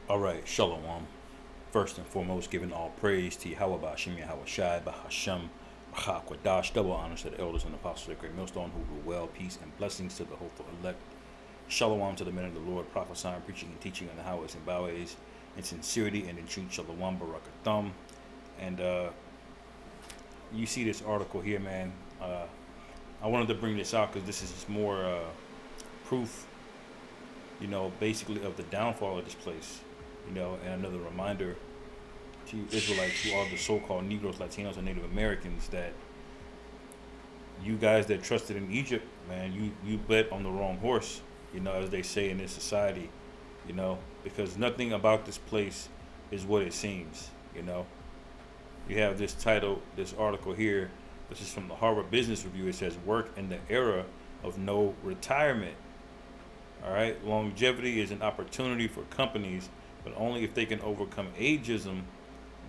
All right, Shalom. First and foremost, giving all praise to Yahweh Bashim Yahweh Shai Bahasham Kwadash. Double honors to the elders and apostles of the great millstone who rule well, peace and blessings to the hopeful elect. Shalom to the men of the Lord, prophesying, preaching, and teaching on the highways and byways in sincerity and in truth. Shalom Barakathum. And you see this article here, man. I wanted to bring this out because this is just more proof, basically of the downfall of this place, and another reminder to you Israelites, to all the so-called Negroes, Latinos, and Native Americans that you guys that trusted in Egypt, man, you bet on the wrong horse, as they say in this society, because nothing about this place is what it seems. You have this title, this article here, which is from the Harvard Business Review. It says, "Work in the Era of No Retirement." All right, longevity is an opportunity for companies, but only if they can overcome ageism,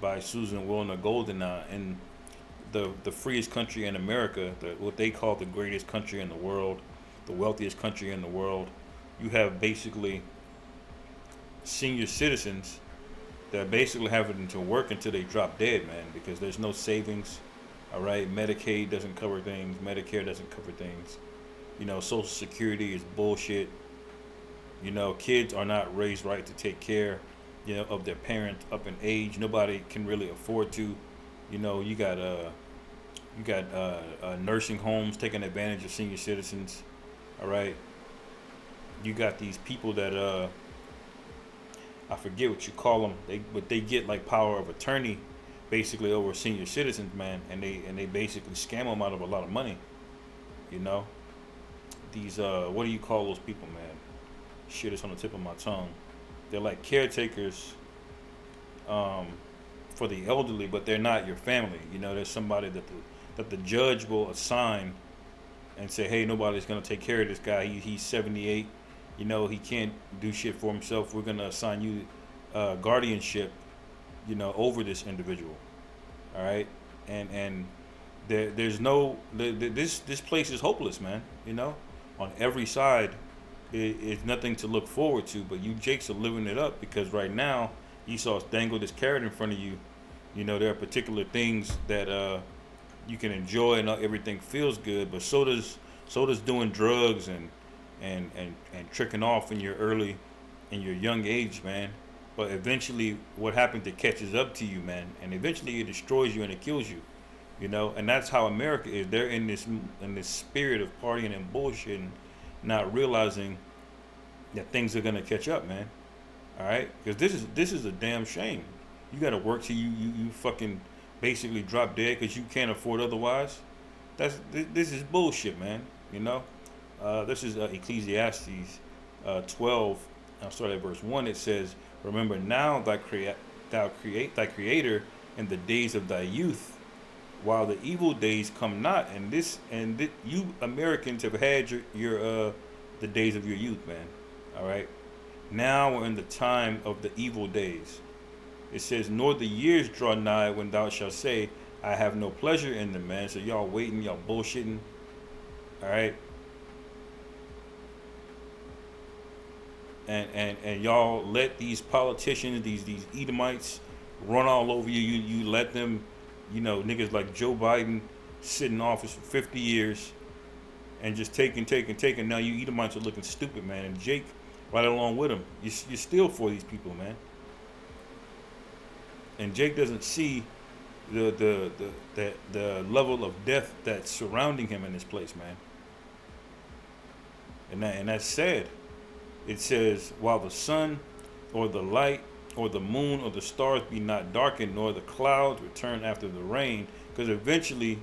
by Susan Wilner Goldeneye. And the freest country in America, what they call the greatest country in the world, the wealthiest country in the world, you have basically senior citizens that basically having to work until they drop dead, man, because there's no savings. All right, Medicaid doesn't cover things, Medicare doesn't cover things. Social Security is bullshit. Kids are not raised right to take care, of their parents up in age. Nobody can really afford to. You got nursing homes taking advantage of senior citizens. All right, you got these people that I forget what you call them. They get like power of attorney, basically over senior citizens, man, and they basically scam them out of a lot of money. You know, these what do you call those people, man? Shit is on the tip of my tongue. They're like caretakers um, for the elderly, but they're not your family. There's somebody that the judge will assign and say, hey, nobody's gonna take care of this guy. He's 78. He can't do shit for himself. We're gonna assign you guardianship, over this individual. All right, and there's no this place is hopeless, man. On every side, it's nothing to look forward to. But you Jakes are living it up because right now you saw us dangle this carrot in front of you. There are particular things that you can enjoy and everything feels good, but so does doing drugs and tricking off in your young age, man. But eventually, what happens? It catches up to you, man, and eventually it destroys you and it kills you. And that's how America is. They're in this spirit of partying and bullshit, and not realizing that things are gonna catch up, man. All right, because this is a damn shame. You got to work till you fucking basically drop dead because you can't afford otherwise. This is bullshit, man. This is Ecclesiastes 12. I'll start at verse 1. It says, "Remember now thou create thy Creator in the days of thy youth, while the evil days come not." You Americans have had your the days of your youth, man. All right. Now we're in the time of the evil days. It says, "Nor the years draw nigh when thou shalt say, I have no pleasure in them," man. So y'all waiting, y'all bullshitting. All right. And y'all let these politicians, these Edomites, run all over you. You let them, niggas like Joe Biden sit in office for 50 years and just taking. Now you Edomites are looking stupid, man. And Jake, right along with him, you're still for these people, man. And Jake doesn't see the level of death that's surrounding him in this place, man. And that's sad. It says, "While the sun or the light or the moon or the stars be not darkened, nor the clouds return after the rain," because eventually,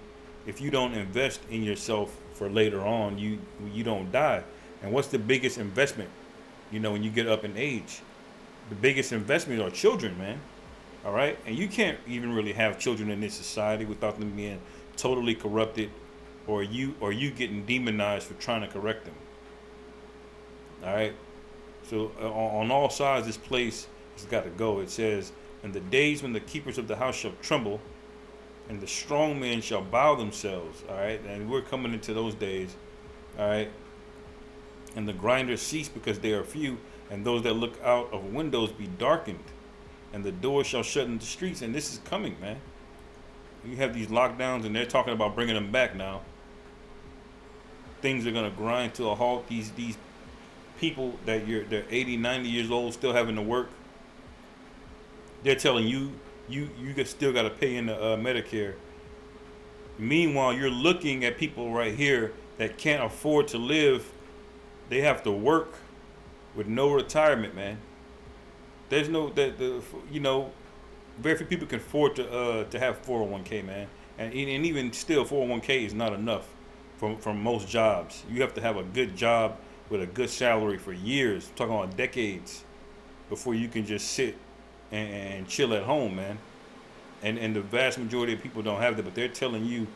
if you don't invest in yourself for later on, you don't die. And what's the biggest investment? When you get up in age, the biggest investment are children, man. All right, and you can't even really have children in this society without them being totally corrupted, or you getting demonized for trying to correct them. All right, so on all sides, this place has got to go. It says, "In the days when the keepers of the house shall tremble, and the strong men shall bow themselves." All right, and we're coming into those days. All right, And the grinders cease because they are few, and those that look out of windows be darkened, and the doors shall shut in the streets. And this is coming, man. You have these lockdowns, and they're talking about bringing them back now. Things are gonna grind to a halt. These people that they're 80, 90 years old, still having to work. They're telling you still got to pay into Medicare. Meanwhile, you're looking at people right here that can't afford to live. They have to work with no retirement, man. There's no very few people can afford to have 401k, man. And even still, 401k is not enough from most jobs. You have to have a good job with a good salary for years. I'm talking about decades before you can just sit and chill at home, man. And the vast majority of people don't have that, but they're telling you,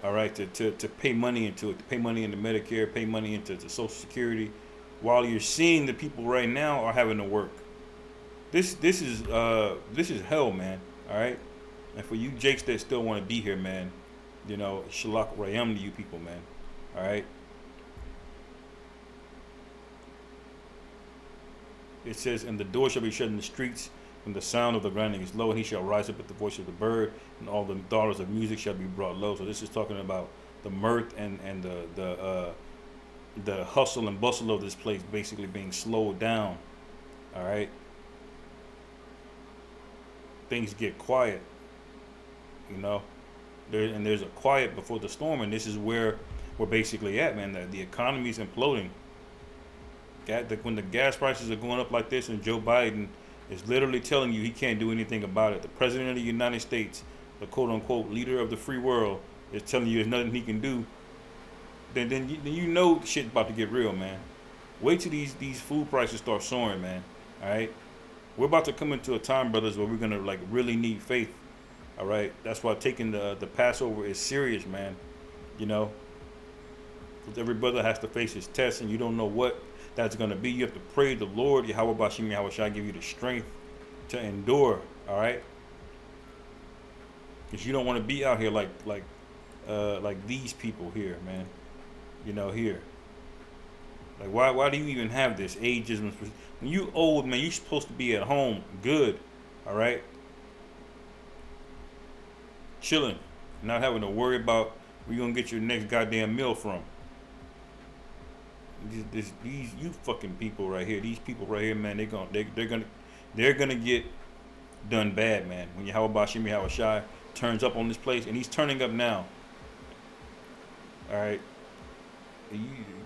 all right, to pay money into it, to pay money into Medicare, pay money into Social Security, while you're seeing the people right now are having to work. This is hell, man. All right, and for you Jakes that still want to be here, man, Shalak Rayam to you people, man. All right. It says, and the door shall be shut in the streets when the sound of the grinding is low, and he shall rise up at the voice of the bird, and all the daughters of music shall be brought low. So this is talking about the mirth and the hustle and bustle of this place basically being slowed down. All right. Things get quiet, there's a quiet before the storm, and this is where we're basically at, man. The economy's imploding. When the gas prices are going up like this, and Joe Biden is literally telling you he can't do anything about it. The president of the United States, the quote-unquote leader of the free world, is telling you there's nothing he can do. Then you know shit's about to get real, man. Wait till these food prices start soaring, man. All right, we're about to come into a time, brothers, where we're gonna really need faith. All right, that's why taking the Passover is serious, man. Because every brother has to face his test, and you don't know what that's going to be. You have to pray the Lord, Yahweh Bashim, Yahweh Shai, give you the strength to endure, all right? Because you don't want to be out here like these people here, man. Here. Like, why do you even have this ageism? When you old, man, you're supposed to be at home, good, all right? Chilling, not having to worry about where you're going to get your next goddamn meal from. These you fucking people right here, these people right here, man, they're gonna get done bad, man. When Yahweh Bashim Yahweh Shai turns up on this place, and he's turning up now. All right,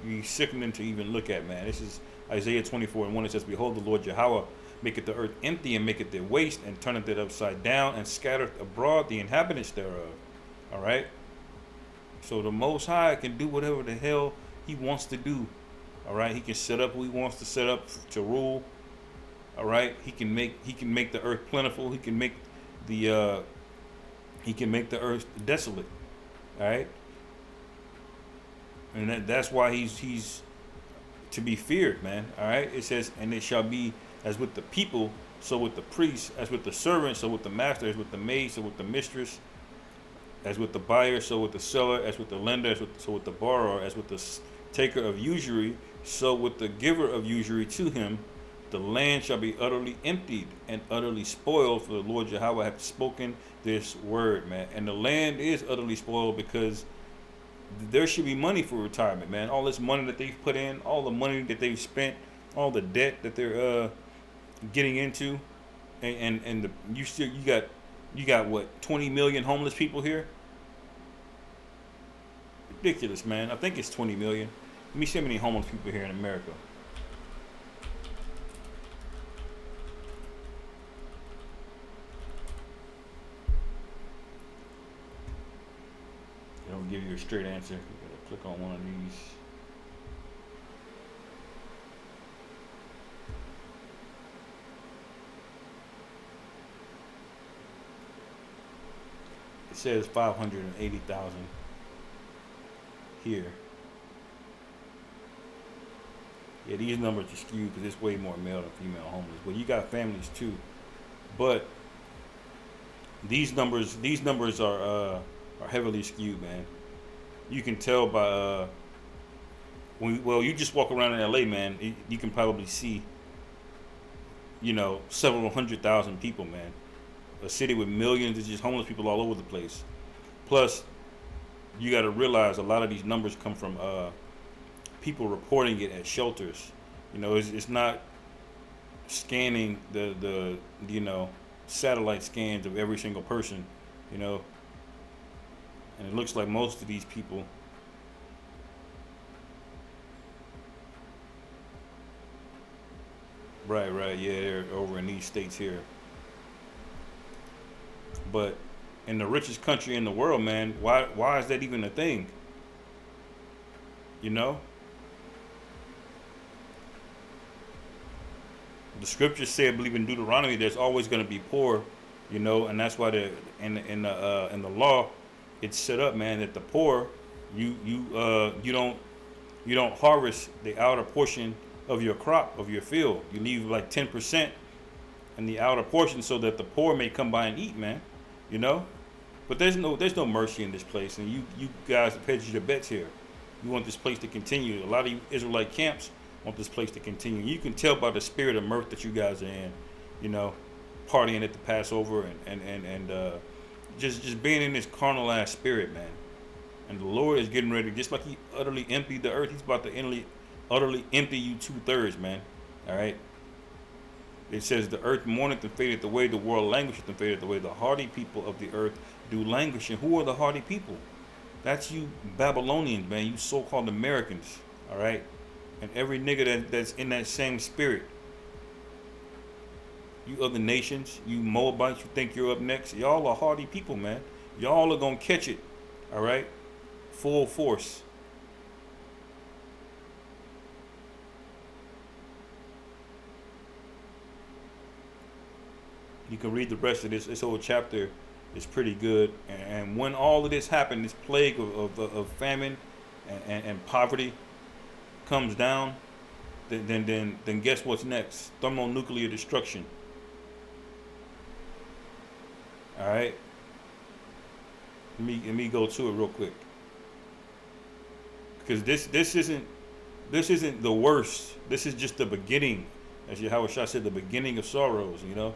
you sickening to even look at, man. This is Isaiah 24:1. It says, "Behold, the Lord Yahweh maketh the earth empty, and maketh it waste, and turneth it upside down, and scattereth abroad the inhabitants thereof." All right. So the Most High can do whatever the hell he wants to do. All right, he can set up who he wants to set up to rule. All right, he can make the earth plentiful. He can make the earth desolate. All right, and that's why he's to be feared, man. All right, it says, and it shall be as with the people, so with the priests, as with the servant, so with the master, as with the maid, so with the mistress, as with the buyer, so with the seller, as with the lender, so with the borrower, as with the taker of usury, so with the giver of usury to him. The land shall be utterly emptied and utterly spoiled, for the Lord Yahweh hath spoken this word, man. And the land is utterly spoiled because there should be money for retirement, man. All this money that they've put in, all the money that they've spent, all the debt that they're getting into, and you got what, 20 million homeless people here? Ridiculous, man. I think it's 20 million. Let me see how many homeless people here in America. They don't give you a straight answer. You gotta click on one of these. It says 580,000 here. Yeah, these numbers are skewed because it's way more male than female homeless. But you got families too. But these numbers are heavily skewed, man. You can tell by Well, you just walk around in LA, man. You can probably see, several 100,000 people, man. A city with millions of just homeless people all over the place. Plus, you got to realize a lot of these numbers come from people reporting it at shelters. It's not scanning the satellite scans of every single person, you know, and it looks like most of these people. Right, yeah, they're over in these states here. But in the richest country in the world, man, why is that even a thing? You know, the scriptures say, I believe in Deuteronomy, there's always going to be poor, and that's why in the law, it's set up, man, that the poor, you don't harvest the outer portion of your crop of your field. You leave like 10% in the outer portion so that the poor may come by and eat, man. You know, but there's no mercy in this place, and you guys have hedged your bets here. You want this place to continue. A lot of you Israelite camps want this place to continue. You can tell by the spirit of mirth that you guys are in, you know, partying at the Passover and just being in this carnal ass spirit, man. And the Lord is getting ready, just like He utterly emptied the earth. He's about to utterly empty you 2/3, man. All right. It says the earth mourneth and fadeth away, the world languisheth and fadeth away. The hardy people of the earth do languish. And who are the hardy people? That's you Babylonians, man. You so-called Americans, all right? And every nigga that's in that same spirit. You other nations, you Moabites, you think you're up next. Y'all are hardy people, man. Y'all are going to catch it, all right? Full force. You can read the rest of this whole chapter. Is pretty good. And when all of this happened, this plague of famine and poverty comes down, then guess what's next? Thermonuclear destruction. All right. Let me go to it real quick, because this isn't the worst. This is just the beginning. As Yahweh Shah said, the beginning of sorrows. You know.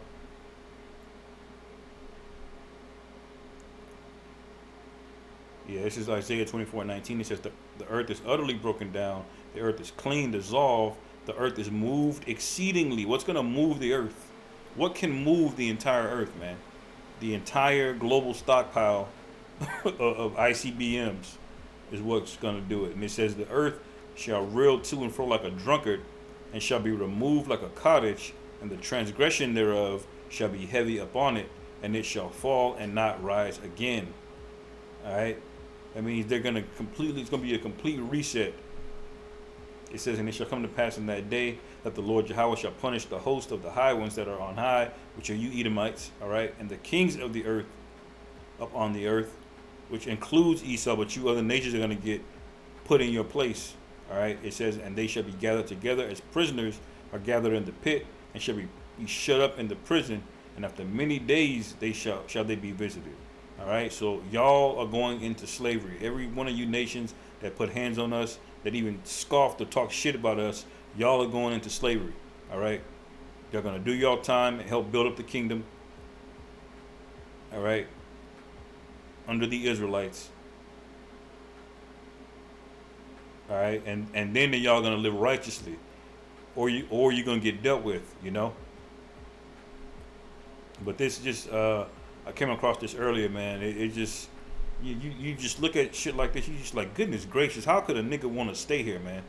Yeah, this is Isaiah 24:19. It says the earth is utterly broken down. The earth is clean, dissolved. The earth is moved exceedingly. What's going to move the earth? What can move the entire earth, man? The entire global stockpile of ICBMs is what's going to do it. And it says the earth shall reel to and fro like a drunkard, and shall be removed like a cottage, and the transgression thereof shall be heavy upon it, and it shall fall and not rise again. All right. That means it's going to be a complete reset. It says, and it shall come to pass in that day that the Lord Yahweh shall punish the host of the high ones that are on high, which are you Edomites, all right, and the kings of the earth up on the earth, which includes Esau, but you other nations are going to get put in your place, all right. It says, and they shall be gathered together as prisoners are gathered in the pit, and shall be shut up in the prison, and after many days they shall they be visited. All right, so y'all are going into slavery. Every one of you nations that put hands on us, that even scoffed or talk shit about us, y'all are going into slavery. All right, they're gonna do y'all time and help build up the kingdom. All right, under the Israelites. All right, and then y'all gonna live righteously, or you're gonna get dealt with. You know. But this just I came across this earlier, man. It just you just look at shit like this. You just like, goodness gracious, how could a nigga want to stay here, man?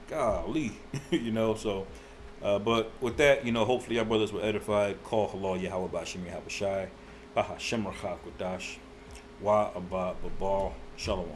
Golly, So, but with that, hopefully our brothers were edified. Call halal Yahweh Bashim Yahweh Shai, Baha Shemrachak Wadash, Wa Abba Babal Shalom.